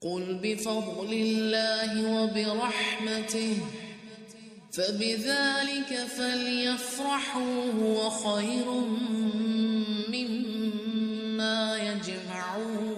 قل بفضل الله وبرحمته فبذلك فليفرحوا هو خير مما يجمعون۔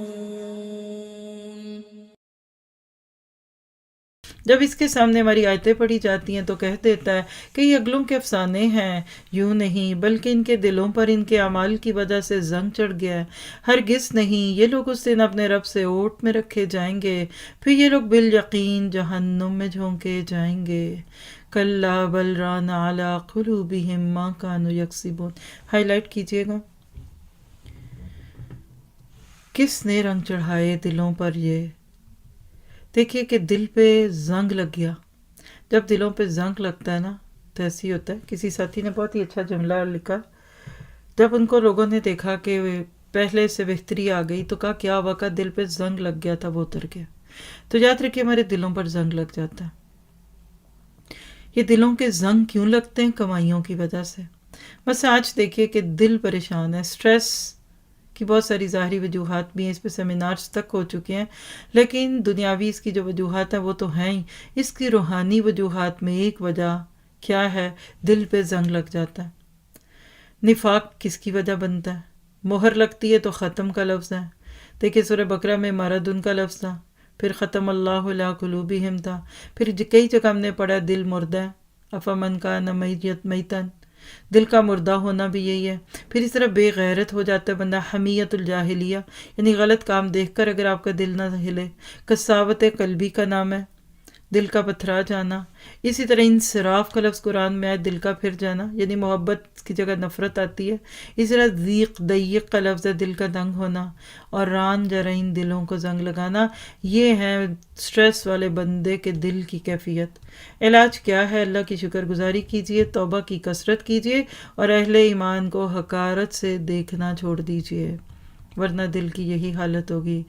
جب اس کے سامنے ہماری آیتیں پڑھی جاتی ہیں تو کہہ دیتا ہے کہ یہ اگلوں کے افسانے ہیں، یوں نہیں بلکہ ان کے دلوں پر ان کے اعمال کی وجہ سے زنگ چڑھ گیا ہے۔ ہرگز نہیں، یہ لوگ اس دن اپنے رب سے اوٹ میں رکھے جائیں گے، پھر یہ لوگ بالیقین جہنم میں جھونکے جائیں گے۔ کلا بل ران علی قلوبہم ما کانوا یکسبون۔ ہائی لائٹ کیجئے گا۔ کس نے رنگ چڑھائے دلوں پر؟ یہ دیکھیے کہ دل پہ زنگ لگ گیا۔ جب دلوں پہ زنگ لگتا ہے نا تو ایسے ہی ہوتا ہے۔ کسی ساتھی نے بہت ہی اچھا جملہ لکھا، جب ان کو لوگوں نے دیکھا کہ پہلے سے بہتری آ گئی تو کہا کیا ہوا؟ کا دل پہ زنگ لگ گیا تھا، وہ اتر گیا۔ تو یاد رکھیے ہمارے دلوں پر زنگ لگ جاتا ہے۔ یہ دلوں کے زنگ کیوں لگتے ہیں؟ کمائیوں کی وجہ سے۔ بس آج دیکھیے کہ دل پریشان ہے، سٹریس کی بہت ساری ظاہری وجوہات بھی ہیں، اس پہ سیمینارز تک ہو چکے ہیں، لیکن دنیاوی اس کی جو وجوہات ہیں وہ تو ہیں ہی۔ اس کی روحانی وجوہات میں ایک وجہ کیا ہے؟ دل پہ زنگ لگ جاتا ہے۔ نفاق کس کی وجہ بنتا ہے؟ مہر لگتی ہے تو ختم کا لفظ ہے۔ دیکھیے سورہ بقرہ میں مرض کا لفظ تھا، پھر ختم اللہ علی قلوبہم تھا، پھر کئی جگہ ہم نے پڑھا دل مردہ ہے، افمن کان میتن، دل کا مردہ ہونا بھی یہی ہے۔ پھر اس طرح بے غیرت ہو جاتا ہے بندہ، حمیت الجاہلیہ، یعنی غلط کام دیکھ کر اگر آپ کا دل نہ ہلے۔ قساوت قلبی کا نام ہے، دل کا پتھرا جانا۔ اسی طرح انصراف کا لفظ قرآن میں آئے، دل کا پھر جانا، یعنی محبت کی جگہ نفرت آتی ہے۔ اسی طرح ضیق کا لفظ ہے، دل کا تنگ ہونا، اور ران جرین دلوں کو زنگ لگانا۔ یہ ہے سٹریس والے بندے کے دل کی کیفیت۔ علاج کیا ہے؟ اللہ کی شکر گزاری کیجئے، توبہ کی کثرت کیجئے، اور اہل ایمان کو حقارت سے دیکھنا چھوڑ دیجئے، ورنہ دل کی یہی حالت ہوگی۔